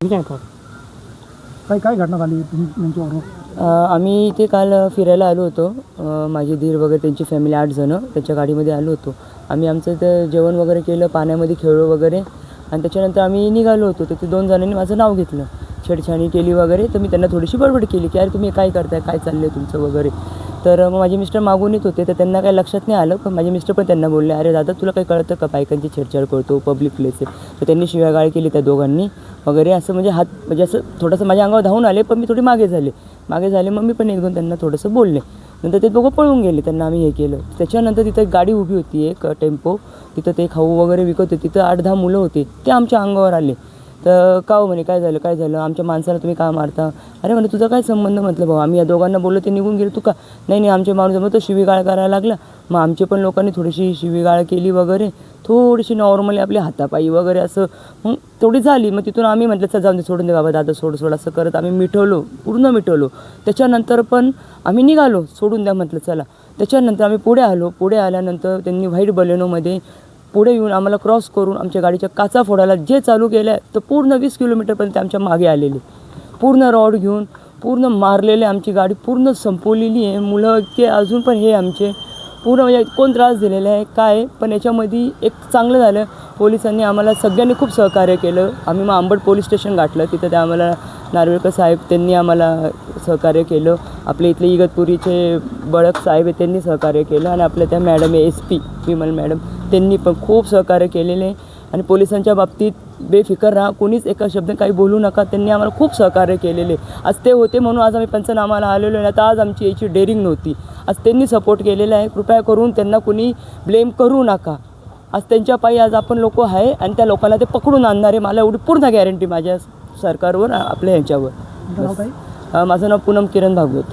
काय काय घटना झाली तुमच्याबरोबर? आम्ही इथे काल फिरायला आलो होतो. माझे धीर वगैरे त्यांची फॅमिली 8 जण त्यांच्या गाडीमध्ये आलो होतो. आम्ही आमचं इथं जेवण वगैरे केलं, पाण्यामध्ये खेळलो वगैरे आणि त्याच्यानंतर आम्ही निघालो होतो. तर ते 2 जणांनी माझं नाव घेतलं, छेडछाणी केली वगैरे. तर मी त्यांना थोडीशी बडबड केली की अरे तुम्ही काय करताय, काय चाललं आहे तुमचं वगैरे. तर मग माझे मिस्टर मागून येत होते, तर त्यांना काही लक्षात नाही आलं. पण माझे मिस्टर पण त्यांना बोलले, अरे दादा तुला काही कळतं का, बायकांची छेडछाड करतो, पब्लिक प्लेस आहे. तर त्यांनी शिव्यागाळ केली त्या दोघांनी वगैरे. असं म्हणजे हात म्हणजे असं थोडंसं माझ्या अंगावर धावून आले, पण मी थोडी मागे झाले. मग मी पण 1-2 त्यांना थोडंसं बोलले. नंतर ते दोघं पळून गेले, त्यांना आम्ही हे केलं. त्याच्यानंतर तिथं एक गाडी उभी होती, एक टेम्पो. तिथं ते खाऊ वगैरे विकत होते. तिथं 8-10 मुलं होते, ते आमच्या अंगावर आले. तर का हो म्हणे, काय झालं आमच्या माणसाला तुम्ही का मारता? अरे म्हणे तुझा काय संबंध? म्हटलं भाऊ आम्ही या दोघांना बोललो, ते निघून गेले. तू का नाही आमचे माणूस मग तो शिवीगाळ करायला लागला. मग आमचे पण लोकांनी थोडीशी शिवीगाळ केली वगैरे, थोडीशी नॉर्मली आपली हातापायी वगैरे असं मग तेवढी झाली. मग तिथून आम्ही म्हटलं चल जाऊन दे, सोडून दे बाबा दादा, सोड असं करत आम्ही पूर्ण मिटवलो. त्याच्यानंतर पण आम्ही निघालो, सोडून द्या म्हटलं चला. त्याच्यानंतर आम्ही पुढे आल्यानंतर त्यांनी व्हाईट बलेनोमध्ये पुढे येऊन आम्हाला क्रॉस करून आमच्या गाडीच्या काचा फोडायला जे चालू केलं तर पूर्ण 20 किलोमीटरपर्यंत आमच्या मागे आलेले, पूर्ण रॉड घेऊन पूर्ण मारलेले. आमची गाडी पूर्ण संपवलेली आहे. मुलं की अजून पण हे आमचे पूर्ण म्हणजे कोण त्रास दिलेला आहे काय. पण याच्यामध्ये एक चांगलं झालं, पोलिसांनी आम्हाला सगळ्यांनी खूप सहकार्य केलं. आम्ही मग अंबड पोलीस स्टेशन गाठलं. तिथं ते आम्हाला नार्वेकर साहेब त्यांनी आम्हाला सहकार्य केलं. आपले इथले इगतपुरीचे बळक साहेब आहे त्यांनी सहकार्य केलं. आणि आपल्या त्या मॅडम आहे SP विमल मॅडम, त्यांनी पण खूप सहकार्य केलेले. आणि पोलिसांच्या बाबतीत बेफिकर राहा, कोणीच एका शब्द काही बोलू नका. त्यांनी आम्हाला खूप सहकार्य केलेले. आज ते होते म्हणून आज आम्ही पंचनामाला आलेलो आहे. आता आज आमची याची डेअरिंग नव्हती. आज त्यांनी सपोर्ट केलेला आहे. कृपया करून त्यांना कोणी ब्लेम करू नका. आज त्यांच्या पायी आज आपण लोक आहे आणि त्या लोकांना ते पकडून आणणार आहे. मला एवढी पूर्ण गॅरंटी माझ्या सरकारवर, आपल्या ह्यांच्यावर. माझं नाव पूनम किरण भागवत.